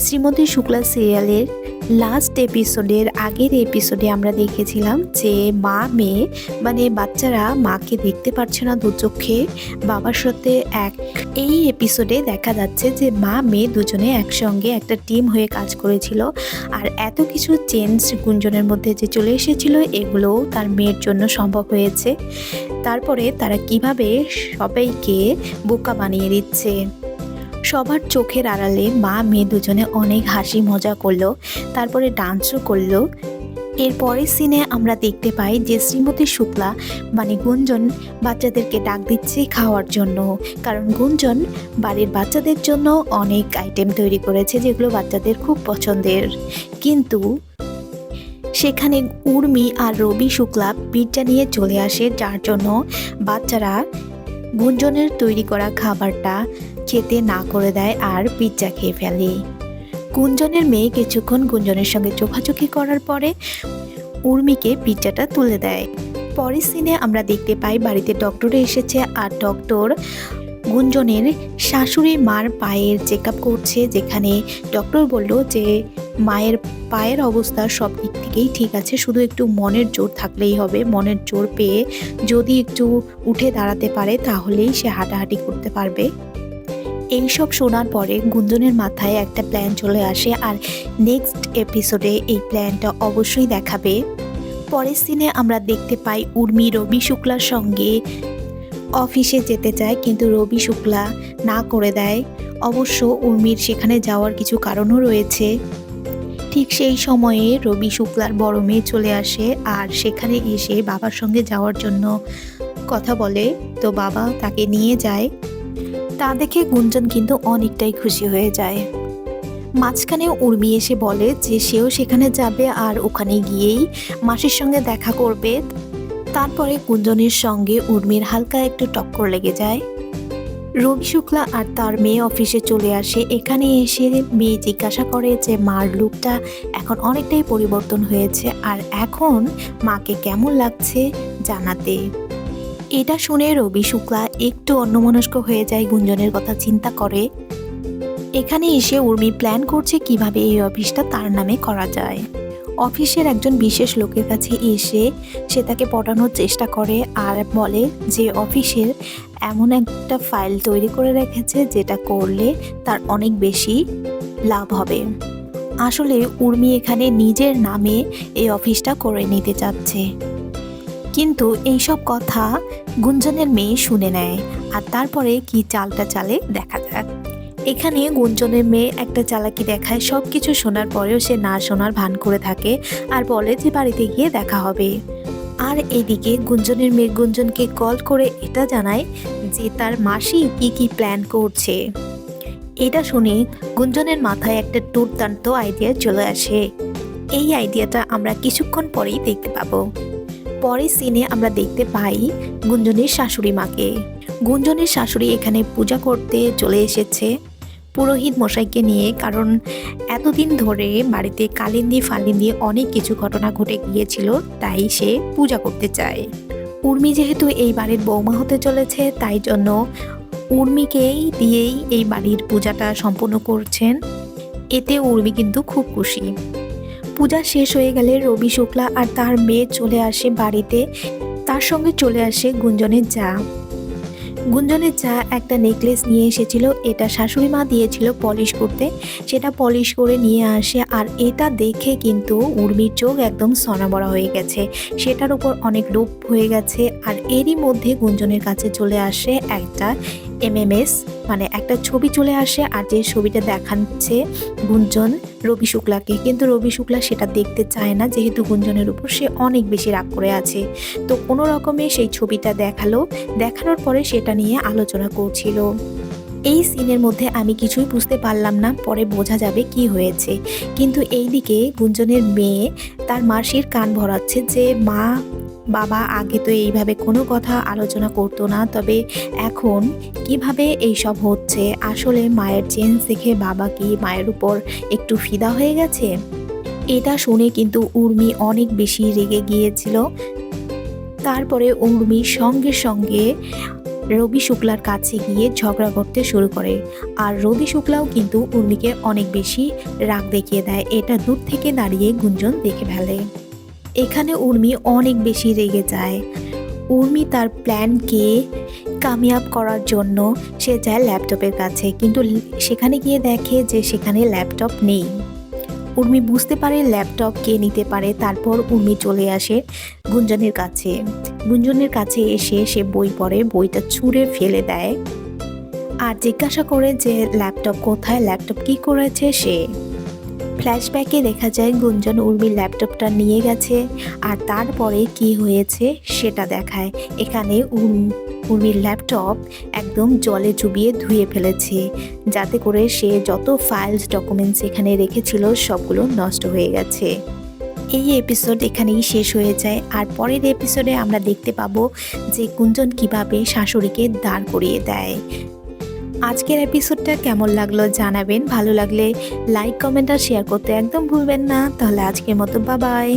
শ্রীমতী শুক্লা সিরিয়ালের লাস্ট এপিসোডের আগের এপিসোডে আমরা দেখেছিলাম যে মা মেয়ে বাচ্চারা মাকে দেখতে পারছে না দু চোখে বাবার সাথে এই এপিসোডে দেখা যাচ্ছে যে মা মেয়ে দুজনে একসঙ্গে একটা টিম হয়ে কাজ করেছিল। আর এত কিছু চেঞ্জ গুঞ্জনের মধ্যে যে চলে এসেছিল এগুলো তার মেয়ের জন্য সম্ভব হয়েছে। তারপরে তারা কিভাবে সবাইকে বোকা বানিয়ে দিচ্ছে, সবার চোখের আড়ালে মা মেয়ে দুজনে অনেক হাসি মজা করলো, তারপরে ডান্সও করলো। এরপরের সিনে আমরা দেখতে পাই যে শ্রীমতী শুক্লা গুঞ্জন বাচ্চাদেরকে ডাক দিচ্ছে খাওয়ার জন্য, কারণ গুঞ্জন বাড়ির বাচ্চাদের জন্য অনেক আইটেম তৈরি করেছে যেগুলো বাচ্চাদের খুব পছন্দের। কিন্তু সেখানে উর্মি আর রবি শুক্লা পিৎজা নিয়ে চলে আসে, যার জন্য বাচ্চারা গুঞ্জনের তৈরি করা খাবারটা খেতে না করে দেয় আর পিৎজা খেয়ে ফেলে। গুঞ্জনের মেয়ে কিছুক্ষণ গুঞ্জনের সঙ্গে চোখাচোখি করার পরে উর্মিকে পিৎজাটা তুলে দেয়। পরের সিনে আমরা দেখতে পাই বাড়িতে ডক্টর এসেছে আর ডক্টর গুঞ্জনের শাশুড়ি মার পায়ের চেক আপ করছে, যেখানে ডক্টর বলল যে মায়ের পায়ের অবস্থা সব দিক থেকেই ঠিক আছে, শুধু একটু মনের জোর থাকলেই হবে। মনের জোর পেয়ে যদি একটু উঠে দাঁড়াতে পারে তাহলেই সে হাঁটাহাঁটি করতে পারবে। এইসব শোনার পরে গুঞ্জনের মাথায় একটা প্ল্যান চলে আসে আর নেক্সট এপিসোডে এই প্ল্যানটা অবশ্যই দেখাবে। পরের সিনে আমরা দেখতে পাই উর্মি রবি শুক্লার সঙ্গে অফিসে যেতে চায়, কিন্তু রবি শুক্লা না করে দেয়। অবশ্য উর্মির সেখানে যাওয়ার কিছু কারণও রয়েছে। ঠিক সেই সময়ে রবি শুক্লার বড় মেয়ে চলে আসে আর সেখানে এসে বাবার সঙ্গে যাওয়ার জন্য কথা বলে, তো বাবা তাকে নিয়ে যায়। তা দেখে গুঞ্জন কিন্তু অনেকটাই খুশি হয়ে যায়। মাঝখানে উর্মি এসে বলে যে সেও সেখানে যাবে আর ওখানে গিয়েই মাসির সঙ্গে দেখা করবে। তারপরে গুঞ্জনের সঙ্গে উর্মির হালকা একটু টক্কর লেগে যায়। রবি শুক্লা আর তার মেয়ে অফিসে চলে আসে। এখানে এসে মেয়ে জিজ্ঞাসা করে যে মার লুকটা এখন অনেকটাই পরিবর্তন হয়েছে আর এখন মাকে কেমন লাগছে জানাতে। এটা শুনে রবি শুক্লা একটু অন্যমনস্ক হয়ে যায়, গুঞ্জনের কথা চিন্তা করে। এখানে এসে উর্মি প্ল্যান করছে কিভাবে এই অফিসটা তার নামে করা যায়। অফিসের একজন বিশেষ লোকের কাছে এসে সে তাকে পটানোর চেষ্টা করে আর বলে যে অফিসের এমন একটা ফাইল তৈরি করে রেখেছে যেটা করলে তার অনেক বেশি লাভ হবে। আসলে উর্মি এখানে নিজের নামে এই অফিসটা করে নিতে চাচ্ছে, কিন্তু এইসব কথা গুঞ্জনের মেয়ে শুনে নেয় আর তারপরে কি চালটা চালে দেখা যাক। এখানে গুঞ্জনের মেয়ে একটা চালাকি দেখায়, সব কিছু শোনার পরেও সে না শোনার ভান করে থাকে আর বলে যে বাড়িতে গিয়ে দেখা হবে। আর এদিকে গুঞ্জনের মেয়ে গুঞ্জনকে কল করে এটা জানায় যে তার মাসি কি প্ল্যান করছে। এটা শুনে গুঞ্জনের মাথায় একটা দুর্দান্ত আইডিয়া চলে আসে। এই আইডিয়াটা আমরা কিছুক্ষণ পরেই দেখতে পাবো। পরের সিনে আমরা দেখতে পাই গুঞ্জনের শাশুড়ি মাকে। গুঞ্জনের শাশুড়ি এখানে পূজা করতে চলে এসেছে পুরোহিত মশাইকে নিয়ে, কারণ এতদিন ধরে বাড়িতে কালিন্দি ফালিন্দি অনেক কিছু ঘটনা ঘটে গিয়েছিল, তাই সে পূজা করতে চায়। উর্মি যেহেতু এই বাড়ির বৌমা হতে চলেছে তাই জন্য উর্মিকেই দিয়েই এই বাড়ির পূজাটা সম্পূর্ণ করছেন। এতে উর্মি কিন্তু খুব খুশি। পূজা শেষ হয়ে গেলে রবি শুক্লা আর তার মেয়ে চলে আসে বাড়িতে। তার সঙ্গে চলে আসে গুঞ্জনের যা। গুঞ্জনের যা একটা নেকলেস নিয়ে এসেছিল, এটা শাশুড়ি মা দিয়েছিল পলিশ করতে, সেটা পলিশ করে নিয়ে আসে আর এটা দেখে কিন্তু উর্মির চোখ একদম সনাবড়া হয়ে গেছে, সেটার উপর অনেক লোভ হয়ে গেছে। আর এরই মধ্যে গুঞ্জনের কাছে চলে আসে একটা MMS একটা ছবি চলে আসে আর যে ছবিটা দেখাচ্ছে গুঞ্জন রবি শুক্লাকে, কিন্তু রবি শুক্লা সেটা দেখতে চায় না, যেহেতু গুঞ্জনের উপর সে অনেক বেশি রাগ করে আছে। তো কোনো রকমে সেই ছবিটা দেখানোর পরে সেটা নিয়ে আলোচনা করছিল। এই সিনের মধ্যে আমি কিছুই বুঝতে পারলাম না, পরে বোঝা যাবে কি হয়েছে। কিন্তু এইদিকে গুঞ্জনের মেয়ে তার মাসির কান ভরাচ্ছে যে মা বাবা আগে তো এইভাবে কোনো কথা আলোচনা করতো না, তবে এখন কিভাবে এইসব হচ্ছে। আসলে মায়ের চেঞ্জ দেখে বাবা কি মায়ের উপর একটু ফিদা হয়ে গেছে। এটা শুনে কিন্তু উর্মি অনেক বেশি রেগে গিয়েছিল। তারপরে উর্মি সঙ্গে সঙ্গে রবি শুক্লার কাছে গিয়ে ঝগড়া করতে শুরু করে। আর রবি শুক্লাও কিন্তু উর্মিকে অনেক বেশি রাগ দেখিয়ে দেয়, এটা দূর থেকে দাঁড়িয়ে গুঞ্জন দেখে ফেলে। এখানে উর্মি অনেক বেশি রেগে যায়। উর্মি তার প্ল্যানকে কামিয়াব করার জন্য সে যায় ল্যাপটপের কাছে, কিন্তু সেখানে গিয়ে দেখে যে সেখানে ল্যাপটপ নেই। উর্মি বুঝতে পারে ল্যাপটপ কে নিতে পারে। তারপর উর্মি চলে আসে গুঞ্জনের কাছে। গুঞ্জনের কাছে এসে সে বই পড়ে, বইটা ছুঁড়ে ফেলে দেয় আর জিজ্ঞাসা করে যে ল্যাপটপ কোথায়, ল্যাপটপ কি করেছে সে। ফ্ল্যাশব্যাকে দেখা যায় গুঞ্জন উর্মির ল্যাপটপটা নিয়ে গেছে আর তারপরে কি হয়েছে সেটা দেখায়। এখানে উর্মির ল্যাপটপ একদম জলে চুবিয়ে ধুয়ে ফেলেছে, যাতে করে সে যত ফাইলস ডকুমেন্টস এখানে রেখেছিল সবগুলো নষ্ট হয়ে গেছে। এই এপিসোড এখানেই শেষ হয়ে যায়। আর পরের এপিসোডে আমরা দেখতে পাবো যে গুঞ্জন কিভাবে শাশুড়িকে দাঁড় করিয়ে দেয়। আজকের এপিসোডটা কেমন লাগলো জানাবেন। ভালো লাগলে লাইক, কমেন্ট আর শেয়ার করতে একদম ভুলবেন না। তাহলে আজকের মতো বাই বাই।